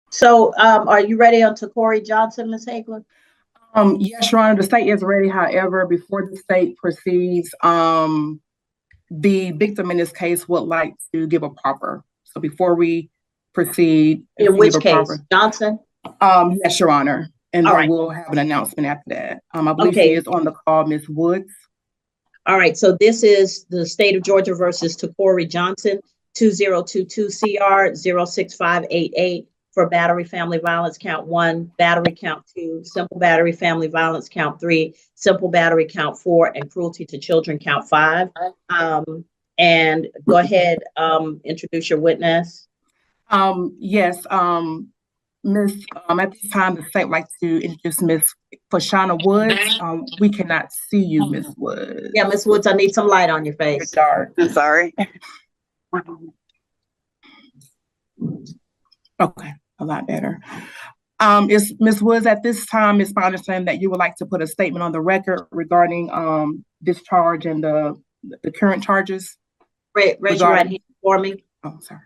So, are you ready on Corey Johnson, Ms. Hagler? Yes, Your Honor, the state is ready. However, before the state proceeds, the victim in this case would like to give a proffer. So before we proceed, In which case, Johnson? Yes, Your Honor. And All then right. we'll have an announcement after that. I believe Okay. she is on the call, Ms. Woods. All right, so this is the state of Georgia versus Corey Johnson, 2022 CR 06588 for battery family violence count 1, battery count 2, simple battery family violence count 3, simple battery count 4, and cruelty to children count 5. And go ahead, introduce your witness. Yes, Miss, at this time, the state would like to introduce Miss Fashana Woods. We cannot see you, Miss Woods. Yeah, Miss Woods, I need some light on your face. You're dark. I'm sorry. Okay, a lot better. Is Ms. Woods, at this time, it's my understanding that you would like to put a statement on the record regarding this charge and the current charges? Raise your right hand for me. Oh, sorry.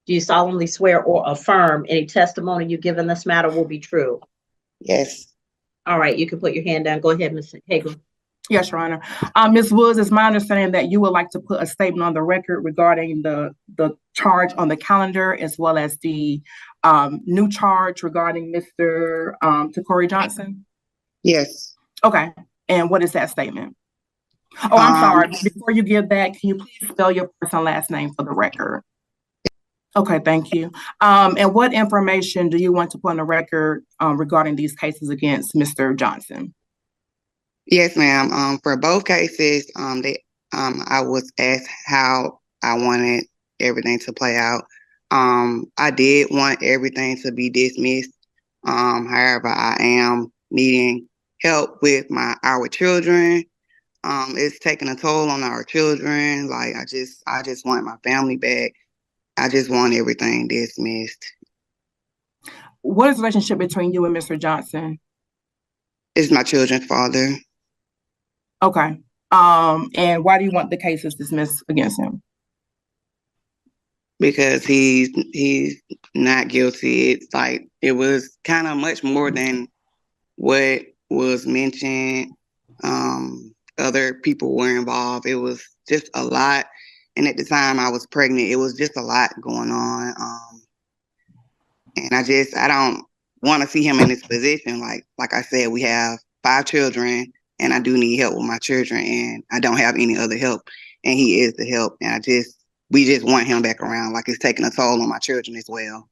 Do you solemnly swear or affirm any testimony you give in this matter will be true? Yes. All right, you can put your hand down. Go ahead, Ms. Hagler. Yes, Your Honor. Ms. Woods, it's my understanding that you would like to put a statement on the record regarding the charge on the calendar, as well as the new charge regarding Mr. Corey Johnson? Yes. Okay, and what is that statement? Oh, I'm sorry. Before you give that, can you please spell your first and last name for the record? Okay, thank you. And what information do you want to put on the record regarding these cases against Mr. Johnson? Yes, ma'am. For both cases, I was asked how I wanted everything to play out. I did want everything to be dismissed. However, I am needing help with our children. It's taking a toll on our children. Like I just want my family back. I just want everything dismissed. What is the relationship between you and Mr. Johnson? It's my children's father. Okay. And why do you want the cases dismissed against him? Because he's not guilty. It's like it was kind of much more than what was mentioned. Other people were involved. It was just a lot. And at the time I was pregnant, it was just a lot going on. And I don't want to see him in this position. Like I said, we have 5 children and I do need help with my children and I don't have any other help. And he is the help. And we just want him back around. Like it's taking a toll on my children as well.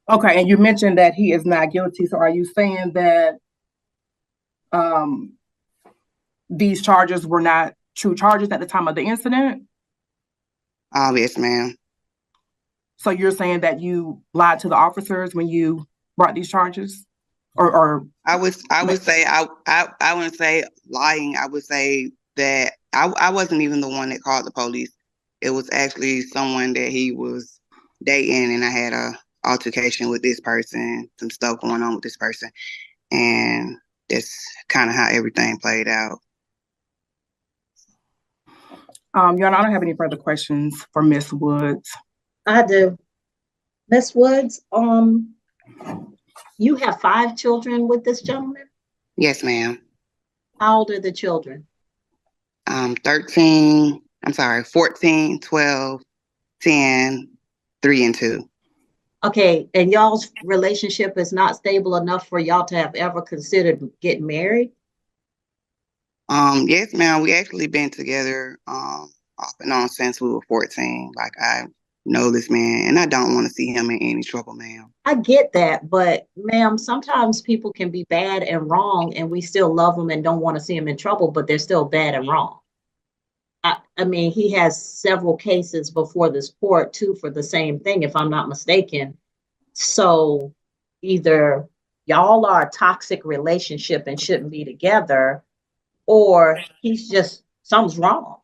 Okay. And you mentioned that he is not guilty. So are you saying that these charges were not true charges at the time of the incident? Yes, ma'am. So you're saying that you lied to the officers when you brought these charges? Or I would say I wouldn't say lying. I would say that I wasn't even the one that called the police. It was actually someone that he was dating, and I had a altercation with this person, some stuff going on with this person, and that's kind of how everything played out. Your Honor, I don't have any further questions for Ms. Woods. I do. Ms. Woods, you have 5 children with this gentleman? Yes, ma'am. How old are the children? 14, 12, 10, 3, and 2. Okay, and y'all's relationship is not stable enough for y'all to have ever considered getting married? Yes, ma'am. We actually been together off and on since we were 14. Like I know this man and I don't want to see him in any trouble, ma'am. I get that, but ma'am, sometimes people can be bad and wrong and we still love them and don't want to see them in trouble, but they're still bad and wrong. I mean, he has several cases before this court too for the same thing, if I'm not mistaken. So either y'all are a toxic relationship and shouldn't be together, or he's just, something's wrong.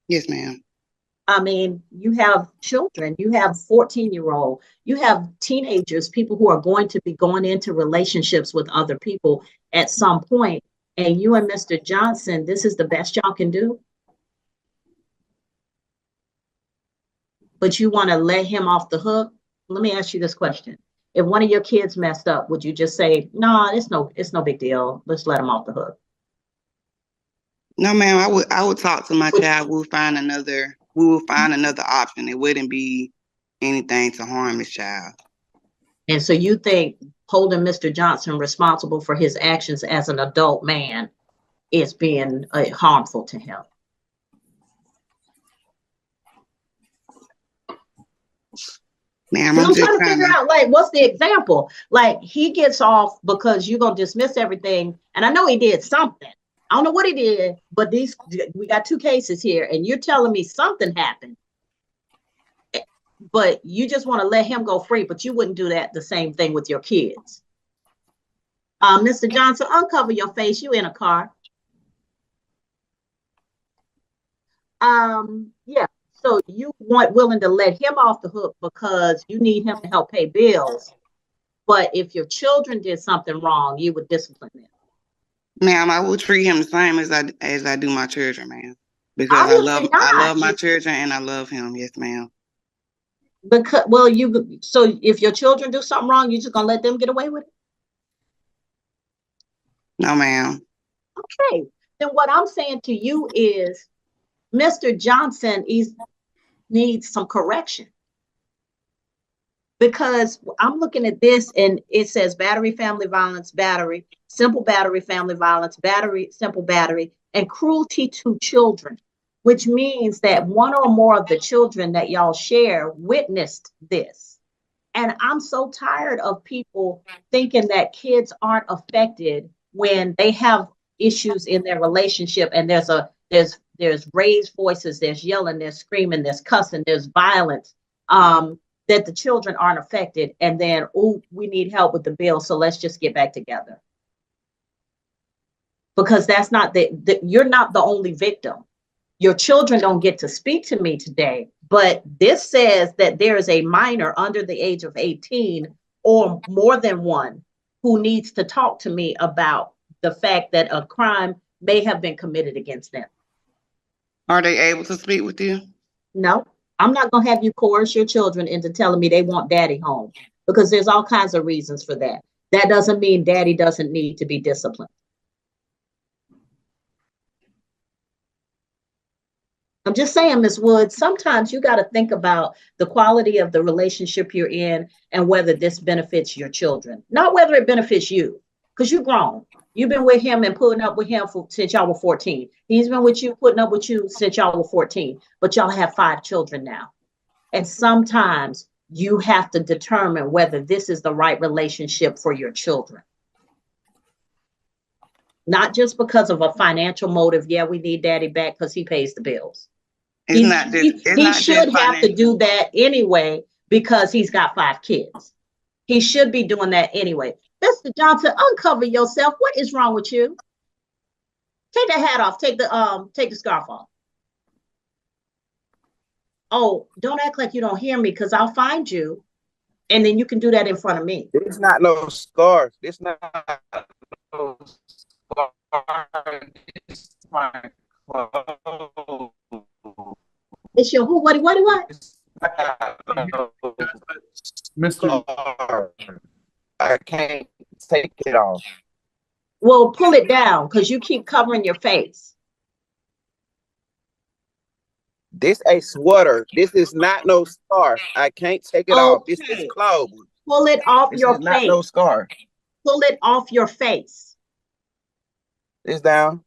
Yes, ma'am. I mean, you have children, you have 14-year-old, you have teenagers, people who are going to be going into relationships with other people at some point. And you and Mr. Johnson, this is the best y'all can do? but you want to let him off the hook. Let me ask you this question. If one of your kids messed up, would you just say, no, it's no big deal. Let's let him off the hook? No, ma'am, I would talk to my child. We will find another option. It wouldn't be anything to harm his child. And so you think holding Mr. Johnson responsible for his actions as an adult man is being harmful to him? Ma'am, I'm trying to figure out, like, what's the example? Like, he gets off because you're going to dismiss everything. And I know he did something. I don't know what he did, but we got 2 cases here, and you're telling me something happened. But you just want to let him go free, but you wouldn't do that the same thing with your kids. Mr. Johnson, uncover your face. You in a car. Yeah. So you willing to let him off the hook because you need him to help pay bills. But if your children did something wrong, you would discipline them. Ma'am, I will treat him the same as I do my children, ma'am. Because I love my children and I love him. Yes, ma'am. Because so if your children do something wrong, you're just gonna let them get away with it? No, ma'am. Okay. Then what I'm saying to you is Mr. Johnson needs some correction. Because I'm looking at this and it says battery, family violence, battery, simple battery, family violence, battery, simple battery, and cruelty to children, which means that one or more of the children that y'all share witnessed this. And I'm so tired of people thinking that kids aren't affected when they have issues in their relationship and there's raised voices, there's yelling, there's screaming, there's cussing, there's violence, that the children aren't affected. And then, oh, we need help with the bill, so let's just get back together. Because that's not you're not the only victim. Your children don't get to speak to me today, but this says that there is a minor under the age of 18 or more than one who needs to talk to me about the fact that a crime may have been committed against them. Are they able to speak with you? No, I'm not going to have you coerce your children into telling me they want daddy home, because there's all kinds of reasons for that. That doesn't mean daddy doesn't need to be disciplined. I'm just saying, Ms. Woods, sometimes you got to think about the quality of the relationship you're in and whether this benefits your children, not whether it benefits you, because you're grown. You've been with him and putting up with him since y'all were 14. He's been with you, putting up with you since y'all were 14, but y'all have 5 children now. And sometimes you have to determine whether this is the right relationship for your children. Not just because of a financial motive. Yeah, we need daddy back because he pays the bills. He should have to do that anyway because he's got 5 kids. He should be doing that anyway. Mr. Johnson, uncover yourself. What is wrong with you? Take the hat off. Take the scarf off. Oh, don't act like you don't hear me, because I'll find you, and then you can do that in front of me. It's not no scarf. It's not no scarf. It's my clothes. It's your who? What? Mr. I can't take it off. Well, pull it down because you keep covering your face. This a sweater. This is not no scarf. I can't take it off. This is clothes. Pull it off your face. Not no scarf. Pull it off your face. It's down.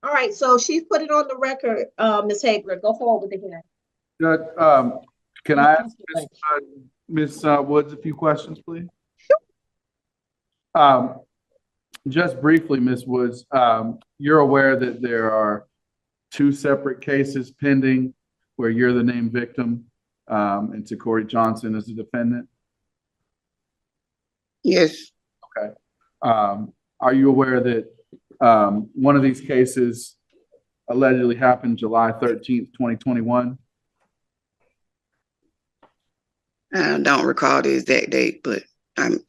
All right, so she's put it on the record, Ms. Hayward. Go forward with the hearing. Judge, can I ask Ms. Woods a few questions, please? Sure. Just briefly, Ms. Woods, you're aware that there are 2 separate cases pending where you're the named victim and Tecory Johnson is the defendant? Yes. Okay. Are you aware that one of these cases allegedly happened July 13th, 2021? I don't recall the exact date, but I'm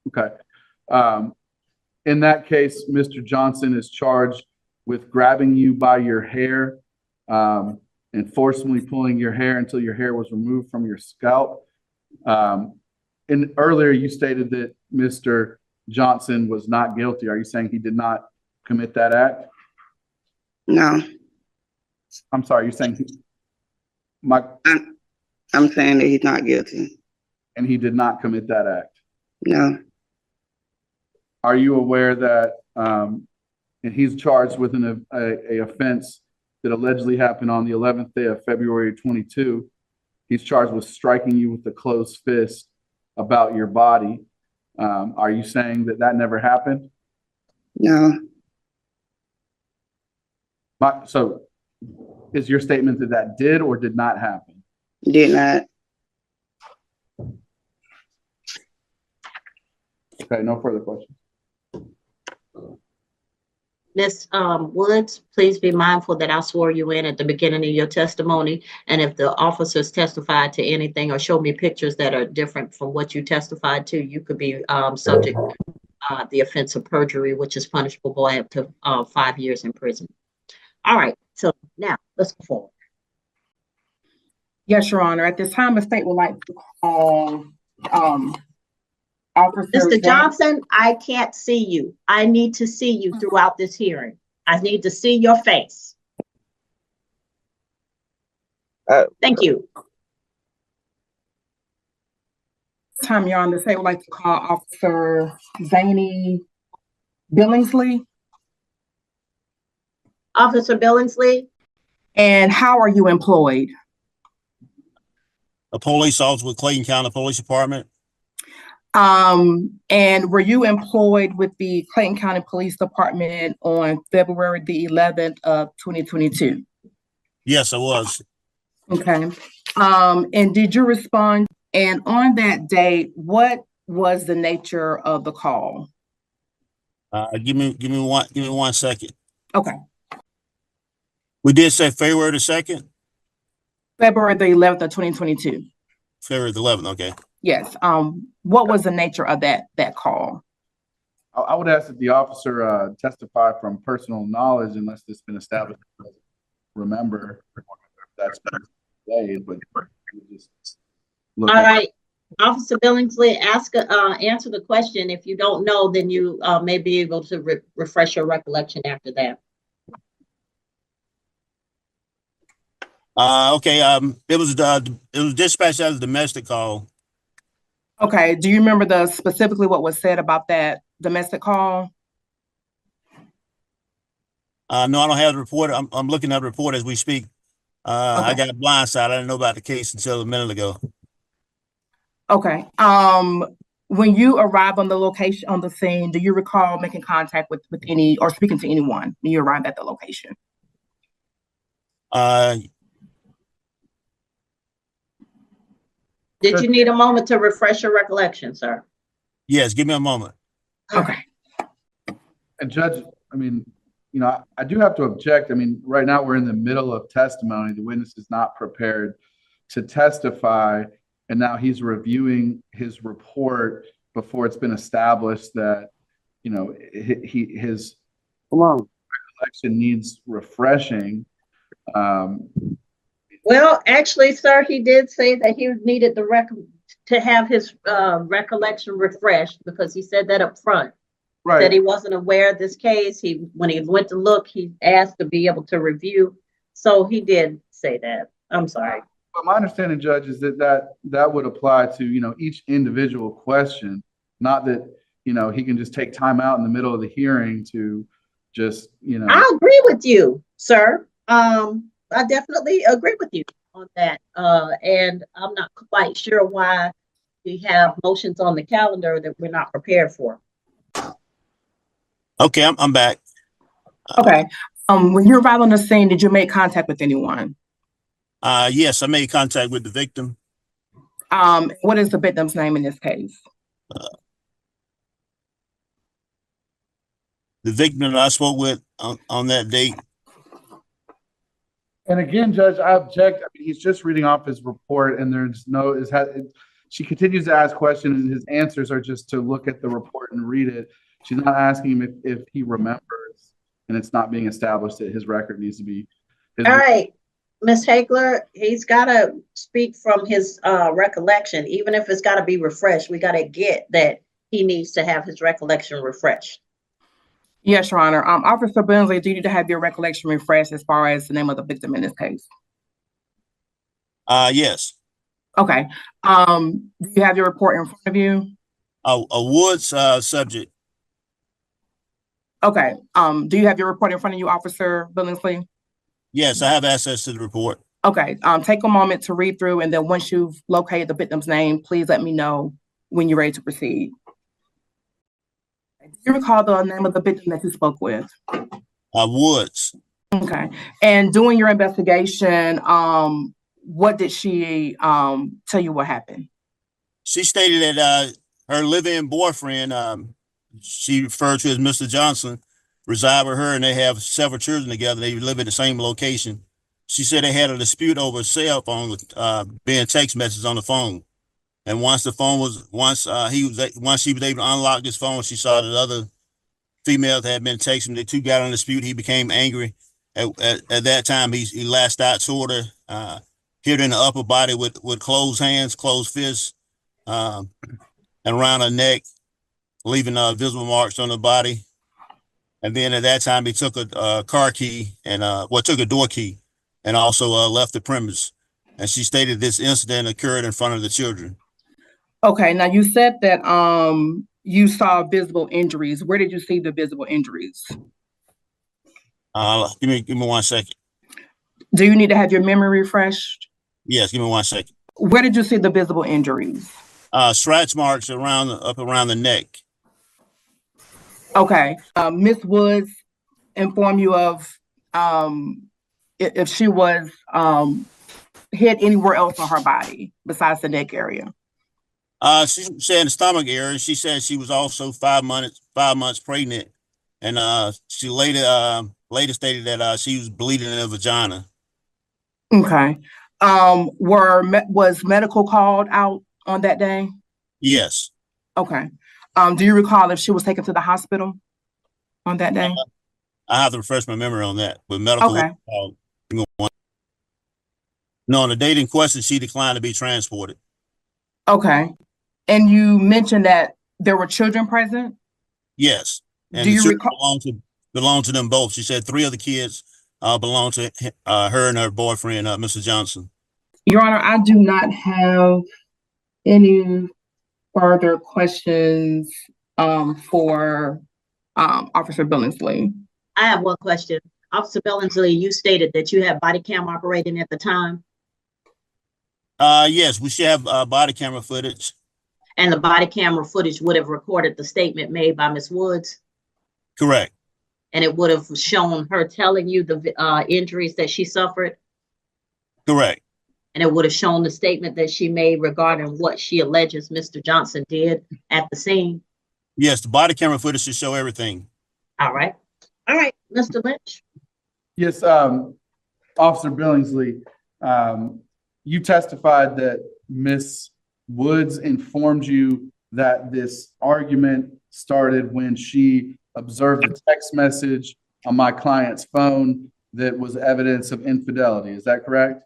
okay. In that case, Mr. Johnson is charged with grabbing you by your hair and forcibly pulling your hair until your hair was removed from your scalp. And earlier you stated that Mr. Johnson was not guilty. Are you saying he did not commit that act? No, I'm sorry, you're saying I'm saying that he's not guilty. and he did not commit that act. No, Are you aware that and he's charged with a offense that allegedly happened on the 11th day of February 22. He's charged with striking you with a closed fist about your body. Are you saying that that never happened? no, So is your statement that that did or did not happen? did not. Okay, no further questions. Ms. Woods, please be mindful that I swore you in at the beginning of your testimony. And if the officers testified to anything or show me pictures that are different from what you testified to, you could be subject to the offense of perjury, which is punishable by up to 5 years in prison. All right, so now let's go forward. Yes, Your Honor. At this time, the state would like to call Officer Mr. Johnson, I can't see you. I need to see you throughout this hearing. I need to see your face. Thank you. Time, Your Honor, the state would like to call Officer Zany Billingsley. Officer Billingsley. And how are you employed? A police officer with Clayton County Police Department. And were you employed with the Clayton County Police Department on February the 11th of 2022? Yes, I was. Okay. And did you respond? And on that date, what was the nature of the call? Give me 1 second. Okay. We did say February the 2nd? February the 11th of 2022. February the 11th, okay. Yes. What was the nature of that call? I would ask that the officer testify from personal knowledge unless it's been established. Remember, that's been delayed, but just look. All right, Officer Billingsley, answer the question. If you don't know, then you may be able to refresh your recollection after that. Okay. It was dispatched as a domestic call. Okay. Do you remember specifically what was said about that domestic call? No, I don't have the report. I'm looking at the report as we speak. Okay. I got blindsided. I didn't know about the case until a minute ago. Okay. When you arrived on the location, on the scene, do you recall making contact with any or speaking to anyone when you arrived at the location? Did you need a moment to refresh your recollection, sir? Yes, give me a moment. Okay. And Judge, I mean, you know, I do have to object. I mean, right now we're in the middle of testimony. The witness is not prepared to testify, and now he's reviewing his report before it's been established that, you know, his recollection needs refreshing. Well, actually, sir, he did say that he needed to have his recollection refreshed because he said that up front. Right. That he wasn't aware of this case. When he went to look, he asked to be able to review. So he did say that. I'm sorry. But my understanding, Judge, is that would apply to, you know, each individual question, not that, you know, he can just take time out in the middle of the hearing to just, you know. I agree with you, sir. I definitely agree with you on that. And I'm not quite sure why we have motions on the calendar that we're not prepared for. Okay, I'm back. Okay. When you arrived on the scene, did you make contact with anyone? Yes, I made contact with the victim. What is the victim's name in this case? The victim that I spoke with on that date. And again, Judge, I object. I mean, he's just reading off his report, and there's no. She continues to ask questions, and his answers are just to look at the report and read it. She's not asking him if he remembers, and it's not being established that his record needs to be his All right, Ms. Hagler, he's gotta speak from his recollection, even if it's gotta be refreshed. We gotta get that he needs to have his recollection refreshed. Yes, Your Honor. Officer Bensley, do you need to have your recollection refreshed as far as the name of the victim in this case? Yes. Okay. Do you have your report in front of you? A Woods subject. Okay. Do you have your report in front of you, Officer Billingsley? Yes, I have access to the report. Okay. Take a moment to read through, and then once you've located the victim's name, please let me know when you're ready to proceed. Do you recall the name of the victim that you spoke with? Woods. Okay. And doing your investigation, what did she tell you what happened? She stated that her live-in boyfriend, she referred to as Mr. Johnson, reside with her, and they have several children together. They live in the same location. She said they had a dispute over a cell phone, being text messages on the phone. And once she was able to unlock this phone, she saw that other females had been texting. The two got in a dispute. He became angry. At that time, he lashed out toward her, hit her in the upper body with closed hands, closed fists, and around her neck, leaving visible marks on her body. And then at that time, he took a car key and took a door key, and also left the premise. And she stated this incident occurred in front of the children. Okay, now you said that you saw visible injuries. Where did you see the visible injuries? Give me 1 second. Do you need to have your memory refreshed? Yes, give me 1 second. Where did you see the visible injuries? Scratch marks up around the neck. Okay. Ms. Woods informed you of if she was hit anywhere else on her body besides the neck area? She said the stomach area. She said she was also 5 months pregnant, and she later stated that she was bleeding in her vagina. Okay. Was medical called out on that day? Yes. Okay. Do you recall if she was taken to the hospital on that day? I have to refresh my memory on that, but medical. Okay. No, on the date in question, she declined to be transported. Okay. And you mentioned that there were children present? Yes. And do you recall belong to them both? She said 3 of the kids belong to her and her boyfriend, Mr. Johnson. Your Honor, I do not have any further questions for Officer Billingsley. I have one question. Officer Billingsley, you stated that you had body cam operating at the time. Yes, we should have body camera footage. And the body camera footage would have recorded the statement made by Ms. Woods? Correct. And it would have shown her telling you the injuries that she suffered? Correct. And it would have shown the statement that she made regarding what she alleges Mr. Johnson did at the scene? Yes, the body camera footage should show everything. All right. All right, Mr. Lynch. Yes, Officer Billingsley, you testified that Ms. Woods informed you that this argument started when she observed a text message on my client's phone that was evidence of infidelity. Is that correct?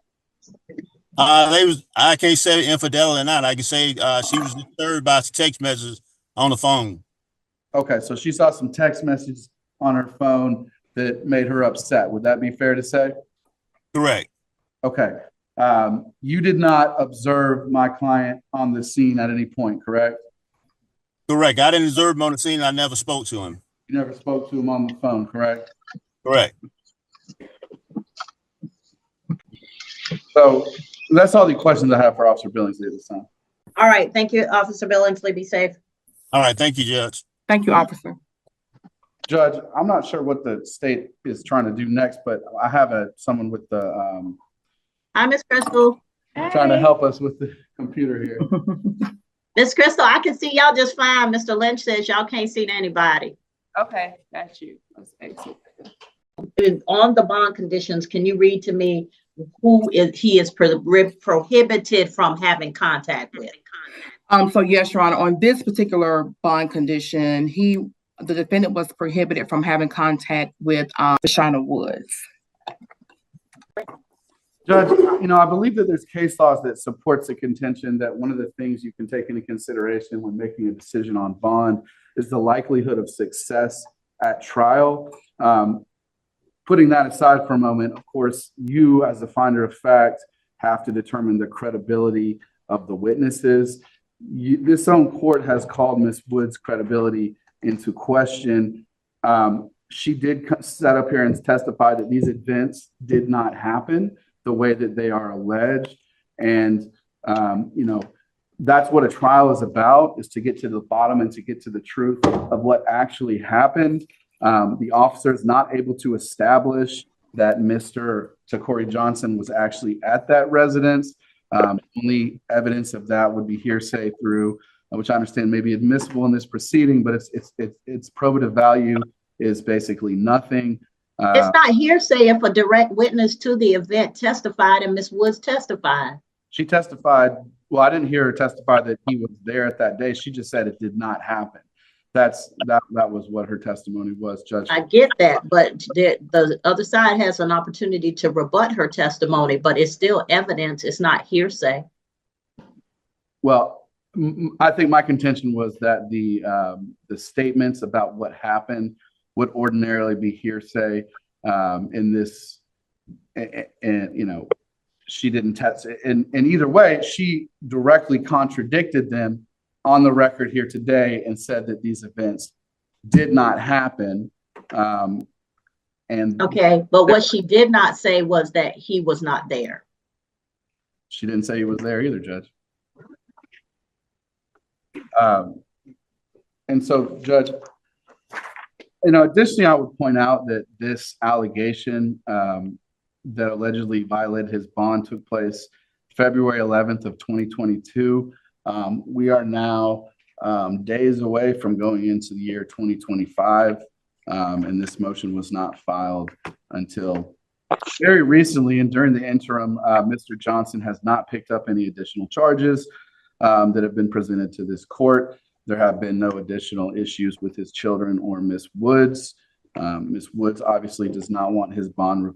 I can't say infidelity or not. I can say she was disturbed by text messages on the phone. Okay, so she saw some text messages on her phone that made her upset. Would that be fair to say? Correct. Okay. You did not observe my client on the scene at any point, correct? Correct. I didn't observe him on the scene. I never spoke to him. You never spoke to him on the phone, correct? Correct. So that's all the questions I have for Officer Billingsley at this time. All right. Thank you, Officer Billingsley. Be safe. All right. Thank you, Judge. Thank you, Officer. Judge, I'm not sure what the state is trying to do next, but I have someone with the Hi, Miss Crystal. trying to help us with the computer here. Miss Crystal, I can see y'all just fine. Mr. Lynch says y'all can't see anybody. Okay, got you. On the bond conditions, can you read to me who he is prohibited from having contact with? So yes, Your Honor, on this particular bond condition, the defendant was prohibited from having contact with Shauna Woods. Judge, I believe that there's case laws that supports the contention that one of the things you can take into consideration when making a decision on bond is the likelihood of success at trial. Putting that aside for a moment, of course, you as the finder of fact have to determine the credibility of the witnesses. This own court has called Ms. Wood's credibility into question. She did set up here and testify that these events did not happen the way that they are alleged. And, that's what a trial is about, is to get to the bottom and to get to the truth of what actually happened. The officer is not able to establish that Mr. Takori Johnson was actually at that residence. Only evidence of that would be hearsay through, which I understand may be admissible in this proceeding, but its probative value is basically nothing. It's not hearsay if a direct witness to the event testified and Ms. Woods testified. She testified. Well, I didn't hear her testify that he was there at that day. She just said it did not happen. That was what her testimony was, Judge. I get that, but the other side has an opportunity to rebut her testimony, but it's still evidence. It's not hearsay. Well, I think my contention was that the statements about what happened would ordinarily be hearsay in this, and she didn't test it. And either way, she directly contradicted them on the record here today and said that these events did not happen. Okay, but what she did not say was that he was not there. She didn't say he was there either, Judge. And so, Judge, additionally, I would point out that this allegation that allegedly violated his bond took place February 11th of 2022. We are now days away from going into the year 2025, and this motion was not filed until very recently. And during the interim, Mr. Johnson has not picked up any additional charges that have been presented to this court. There have been no additional issues with his children or Ms. Woods. Ms. Woods obviously does not want his bond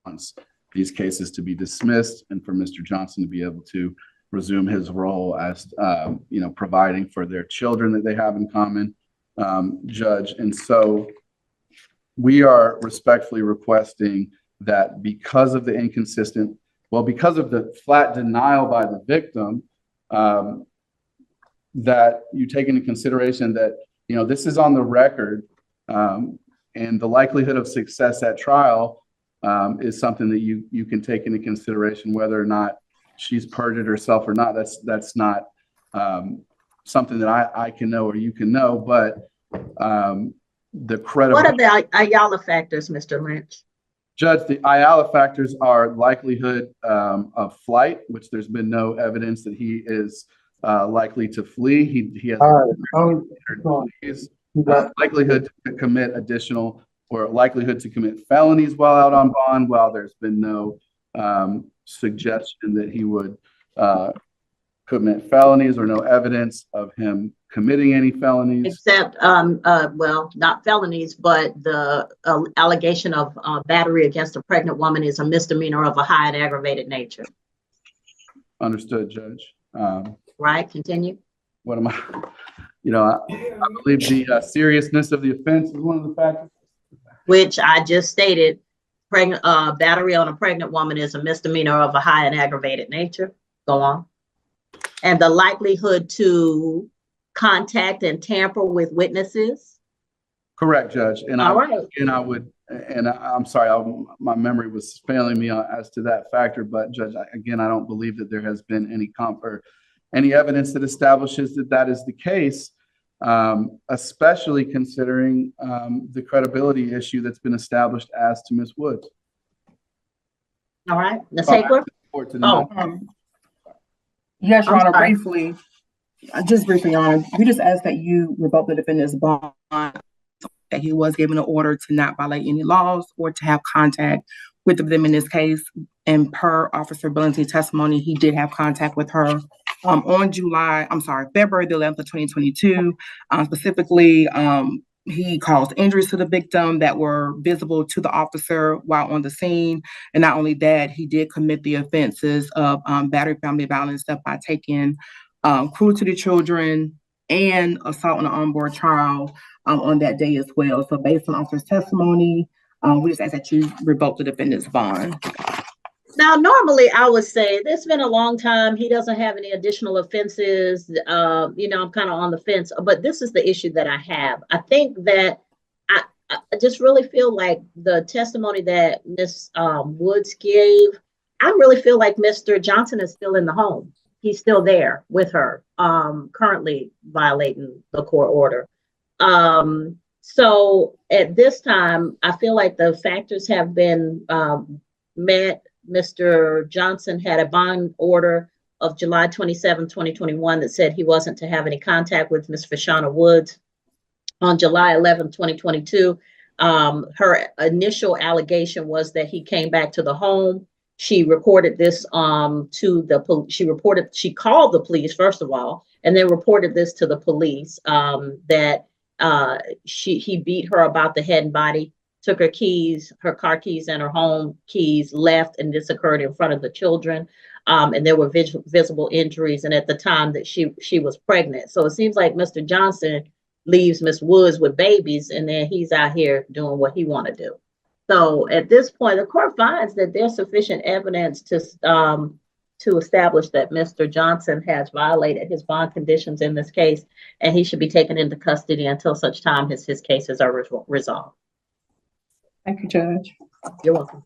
response, these cases to be dismissed, and for Mr. Johnson to be able to resume his role as, providing for their children that they have in common, Judge. And so we are respectfully requesting that because of the because of the flat denial by the victim, that you take into consideration that, this is on the record, and the likelihood of success at trial is something that you can take into consideration, whether or not she's perjured herself or not. That's not something that I can know or you can know, but the credible. What are the Ayala factors, Mr. Lynch? Judge, the Ayala factors are likelihood of flight, which there's been no evidence that he is likely to flee. He has likelihood to commit additional or likelihood to commit felonies while out on bond, while there's been no suggestion that he would commit felonies or no evidence of him committing any felonies. Except, well, not felonies, but the allegation of battery against a pregnant woman is a misdemeanor of a high and aggravated nature. Understood, Judge. Right, continue. What am I? I believe the seriousness of the offense is one of the factors. Which I just stated, battery on a pregnant woman is a misdemeanor of a high and aggravated nature. Go on. And the likelihood to contact and tamper with witnesses. Correct, Judge. And I'm sorry, my memory was failing me as to that factor, but Judge, I don't believe that there has been any evidence that establishes that is the case, especially considering the credibility issue that's been established as to Ms. Woods. All right, Ms. Hayward. Yes, Your Honor, briefly, Your Honor, we just ask that you revoke the defendant's bond, that he was given an order to not violate any laws or to have contact with them in this case. And per Officer Billingsley's testimony, he did have contact with her on February the 11th of 2022. Specifically, he caused injuries to the victim that were visible to the officer while on the scene. And not only that, he did commit the offenses of battery, family violence, stuff by taking cruelty to children and assault on an unborn child on that day as well. So based on officer's testimony, we just ask that you revoke the defendant's bond. Now, normally I would say it's been a long time. He doesn't have any additional offenses. I'm kind of on the fence, but this is the issue that I have. I think that I just really feel like the testimony that Ms. Woods gave, I really feel like Mr. Johnson is still in the home. He's still there with her, currently violating the court order. So at this time, I feel like the factors have been met. Mr. Johnson had a bond order of July 27, 2021 that said he wasn't to have any contact with Ms. Fashana Woods. On July 11, 2022, her initial allegation was that he came back to the home. She reported this to the police. She called the police, first of all, and then reported this to the police that he beat her about the head and body, took her keys, her car keys and her home keys, left, and this occurred in front of the children. And there were visible injuries, and at the time that she was pregnant. So it seems like Mr. Johnson leaves Ms. Woods with babies, and then he's out here doing what he want to do. So at this point, the court finds that there's sufficient evidence to establish that Mr. Johnson has violated his bond conditions in this case, and he should be taken into custody until such time as his cases are resolved. Thank you, Judge. You're welcome.